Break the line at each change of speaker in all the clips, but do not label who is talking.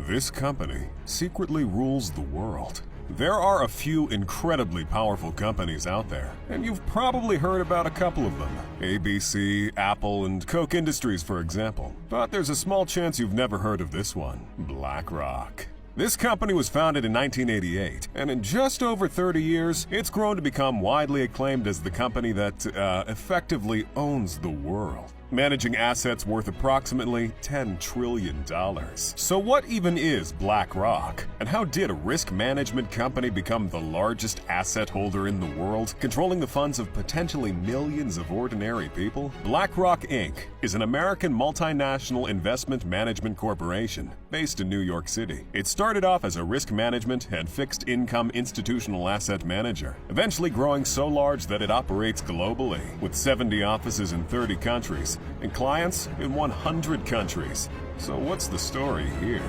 This company secretly rules the world. There are a few incredibly powerful companies out there, and you've probably heard about a couple of them. ABC, Apple, and Koch Industries, for example. But there's a small chance you've never heard of this one, BlackRock. This company was founded in 1988, and in just over 30 years, it's grown to become widely acclaimed as the company that effectively owns the world, managing assets worth approximately $10 trillion. So what even is BlackRock? And how did a risk management company become the largest asset holder in the world, controlling the funds of potentially millions of ordinary people? BlackRock Inc. is an American multinational investment management corporation based in New York City. It started off as a risk management and fixed income institutional asset manager, eventually growing so large that it operates globally, with 70 offices in 30 countries and clients in 100 countries. So what's the story here?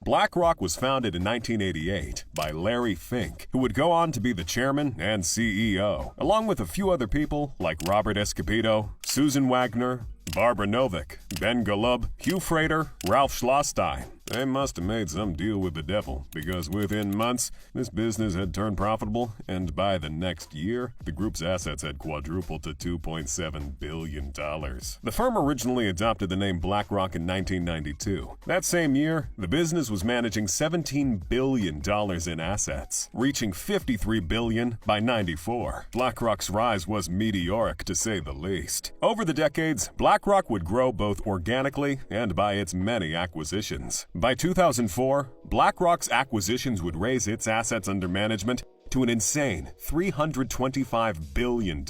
BlackRock was founded in 1988 by Larry Fink, who would go on to be the chairman and CEO, along with a few other people like Robert Escobedo, Susan Wagner, Barbara Novick, Ben Golub, Hugh Frater, Ralph Schlosstein. They must have made some deal with the devil, because within months, this business had turned profitable, and by the next year, the group's assets had quadrupled to $2.7 billion. The firm originally adopted the name BlackRock in 1992. That same year, the business was managing $17 billion in assets, reaching $53 billion by '94. BlackRock's rise was meteoric, to say the least. Over the decades, BlackRock would grow both organically and by its many acquisitions. By 2004, BlackRock's acquisitions would raise its assets under management to an insane $325 billion.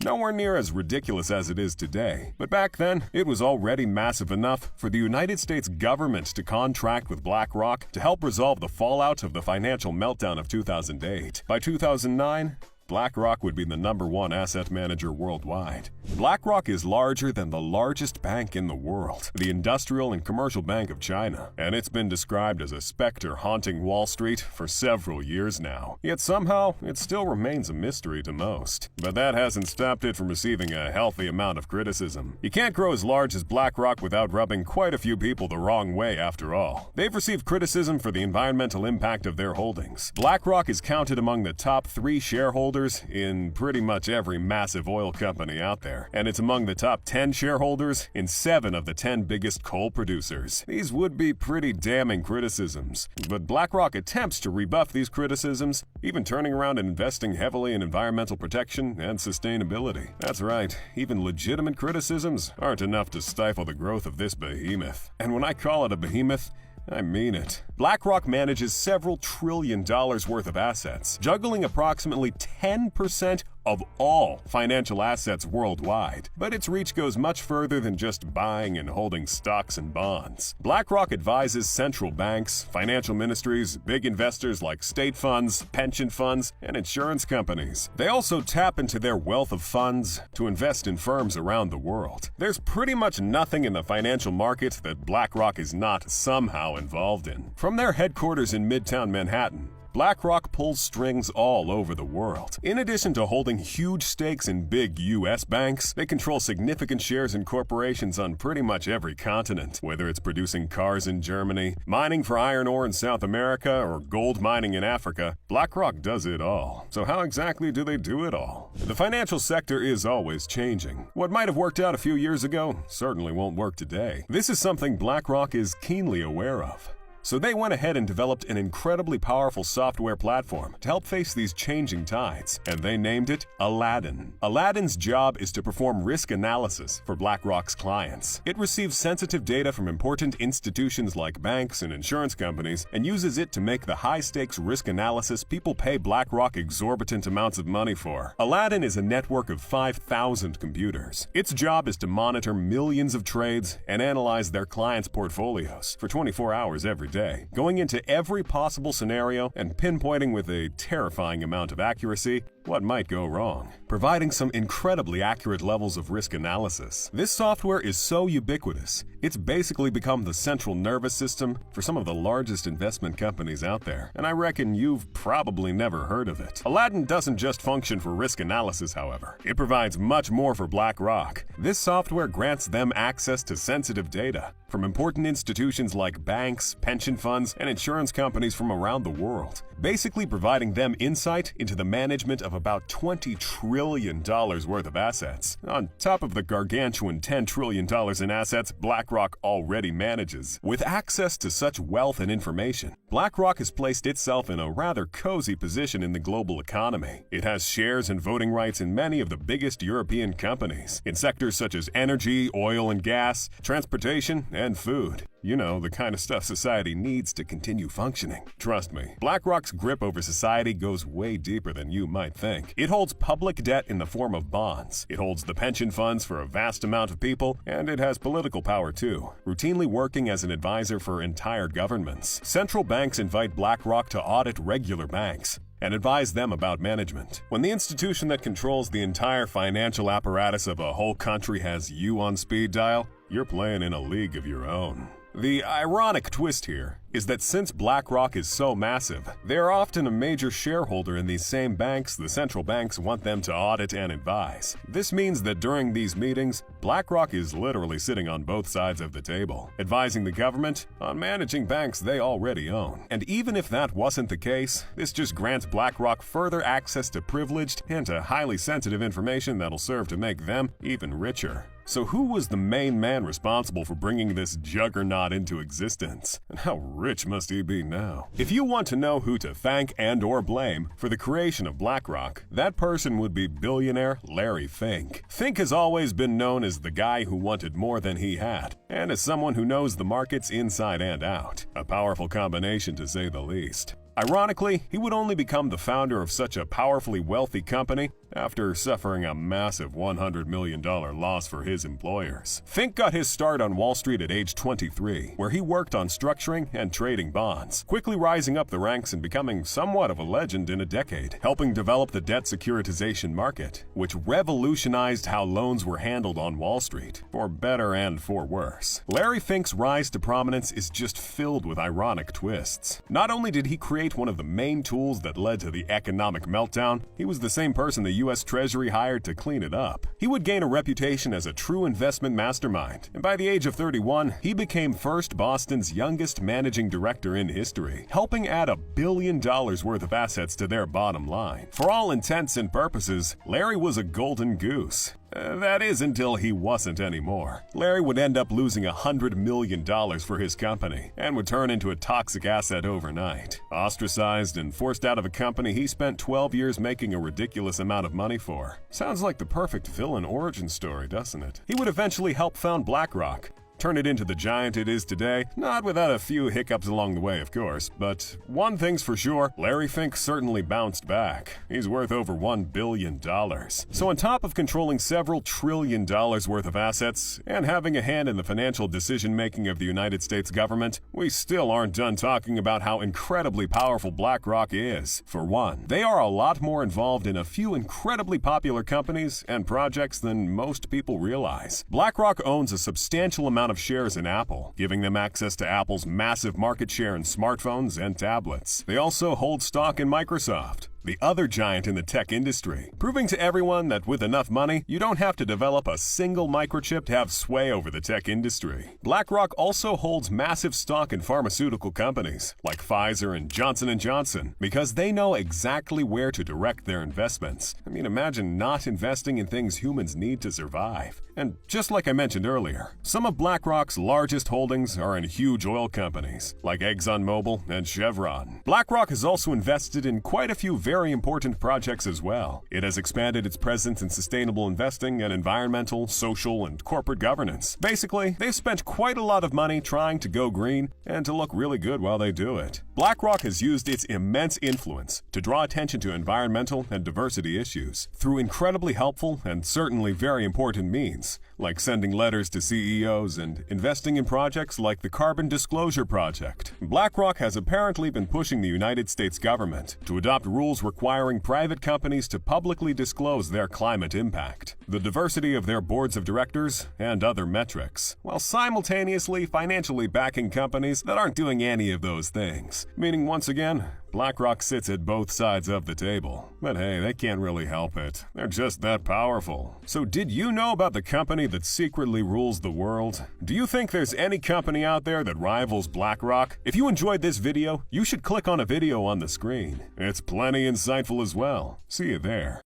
Nowhere near as ridiculous as it is today, but back then, it was already massive enough for the United States government to contract with BlackRock to help resolve the fallout of the financial meltdown of 2008. By 2009, BlackRock would be the #1 asset manager worldwide. BlackRock is larger than the largest bank in the world, the Industrial and Commercial Bank of China, and it's been described as a specter haunting Wall Street for several years now. Yet somehow, it still remains a mystery to most. But that hasn't stopped it from receiving a healthy amount of criticism. You can't grow as large as BlackRock without rubbing quite a few people the wrong way after all. They've received criticism for the environmental impact of their holdings. BlackRock is counted among the top 3 shareholders in pretty much every massive oil company out there, and it's among the top 10 shareholders in 7 of the 10 biggest coal producers. These would be pretty damning criticisms, but BlackRock attempts to rebuff these criticisms, even turning around and investing heavily in environmental protection and sustainability. That's right, even legitimate criticisms aren't enough to stifle the growth of this behemoth. And when I call it a behemoth, I mean it. BlackRock manages several $1 trillion worth of assets, juggling approximately 10% of all financial assets worldwide. But its reach goes much further than just buying and holding stocks and bonds. BlackRock advises central banks, financial ministries, big investors like state funds, pension funds, and insurance companies. They also tap into their wealth of funds to invest in firms around the world. There's pretty much nothing in the financial market that BlackRock is not somehow involved in. From their headquarters in Midtown Manhattan, BlackRock pulls strings all over the world. In addition to holding huge stakes in big U.S. banks, they control significant shares in corporations on pretty much every continent. Whether it's producing cars in Germany, mining for iron ore in South America, or gold mining in Africa, BlackRock does it all. So how exactly do they do it all? The financial sector is always changing. What might have worked out a few years ago certainly won't work today. This is something BlackRock is keenly aware of. So they went ahead and developed an incredibly powerful software platform to help face these changing tides, and they named it Aladdin. Aladdin's job is to perform risk analysis for BlackRock's clients. It receives sensitive data from important institutions like banks and insurance companies and uses it to make the high-stakes risk analysis people pay BlackRock exorbitant amounts of money for. Aladdin is a network of 5,000 computers. Its job is to monitor millions of trades and analyze their clients' portfolios for 24 hours every day, going into every possible scenario and pinpointing with a terrifying amount of accuracy what might go wrong, providing some incredibly accurate levels of risk analysis. This software is so ubiquitous, it's basically become the central nervous system for some of the largest investment companies out there, and I reckon you've probably never heard of it. Aladdin doesn't just function for risk analysis, however. It provides much more for BlackRock. This software grants them access to sensitive data from important institutions like banks, pension funds, and insurance companies from around the world, basically providing them insight into the management of about $20 trillion worth of assets, on top of the gargantuan $10 trillion in assets BlackRock already manages. With access to such wealth and information, BlackRock has placed itself in a rather cozy position in the global economy. It has shares and voting rights in many of the biggest European companies, in sectors such as energy, oil and gas, transportation, and food. You know, the kind of stuff society needs to continue functioning. Trust me, BlackRock's grip over society goes way deeper than you might think. It holds public debt in the form of bonds. It holds the pension funds for a vast amount of people, and it has political power too, routinely working as an advisor for entire governments. Central banks invite BlackRock to audit regular banks and advise them about management. When the institution that controls the entire financial apparatus of a whole country has you on speed dial, you're playing in a league of your own. The ironic twist here is that since BlackRock is so massive, they are often a major shareholder in these same banks the central banks want them to audit and advise. This means that during these meetings, BlackRock is literally sitting on both sides of the table, advising the government on managing banks they already own. And even if that wasn't the case, this just grants BlackRock further access to privileged and to highly sensitive information that'll serve to make them even richer. So who was the main man responsible for bringing this juggernaut into existence? And how rich must he be now? If you want to know who to thank and/or blame for the creation of BlackRock, that person would be billionaire Larry Fink. Fink has always been known as the guy who wanted more than he had, and as someone who knows the markets inside and out. A powerful combination, to say the least. Ironically, he would only become the founder of such a powerfully wealthy company after suffering a massive $100 million loss for his employers. Fink got his start on Wall Street at age 23, where he worked on structuring and trading bonds, quickly rising up the ranks and becoming somewhat of a legend in a decade, helping develop the debt securitization market, which revolutionized how loans were handled on Wall Street, for better and for worse. Larry Fink's rise to prominence is just filled with ironic twists. Not only did he create one of the main tools that led to the economic meltdown, he was the same person the U.S. Treasury hired to clean it up. He would gain a reputation as a true investment mastermind, and by the age of 31, he became First Boston's youngest managing director in history, helping add $1 billion worth of assets to their bottom line. For all intents and purposes, Larry was a golden goose. That is, until he wasn't anymore. Larry would end up losing $100 million for his company and would turn into a toxic asset overnight. Ostracized and forced out of a company he spent 12 years making a ridiculous amount of money for. Sounds like the perfect villain origin story, doesn't it? He would eventually help found BlackRock, turn it into the giant it is today, not without a few hiccups along the way, of course. But one thing's for sure, Larry Fink certainly bounced back. He's worth over $1 billion. So on top of controlling several $1 trillion worth of assets and having a hand in the financial decision-making of the United States government, we still aren't done talking about how incredibly powerful BlackRock is. For one, they are a lot more involved in a few incredibly popular companies and projects than most people realize. BlackRock owns a substantial amount of shares in Apple, giving them access to Apple's massive market share in smartphones and tablets. They also hold stock in Microsoft, the other giant in the tech industry, proving to everyone that with enough money, you don't have to develop a single microchip to have sway over the tech industry. BlackRock also holds massive stock in pharmaceutical companies like Pfizer and Johnson & Johnson because they know exactly where to direct their investments. I mean, imagine not investing in things humans need to survive. And just like I mentioned earlier, some of BlackRock's largest holdings are in huge oil companies like ExxonMobil and Chevron. BlackRock has also invested in quite a few very important projects as well. It has expanded its presence in sustainable investing and environmental, social, and corporate governance. Basically, they've spent quite a lot of money trying to go green and to look really good while they do it. BlackRock has used its immense influence to draw attention to environmental and diversity issues through incredibly helpful and certainly very important means, actions, like sending letters to CEOs and investing in projects like the Carbon Disclosure Project. BlackRock has apparently been pushing the United States government to adopt rules requiring private companies to publicly disclose their climate impact, the diversity of their boards of directors, and other metrics, while simultaneously financially backing companies that aren't doing any of those things. Meaning, once again, BlackRock sits at both sides of the table. But hey, they can't really help it. They're just that powerful. So did you know about the company that secretly rules the world? Do you think there's any company out there that rivals BlackRock? If you enjoyed this video, you should click on a video on the screen. It's plenty insightful as well. See you there.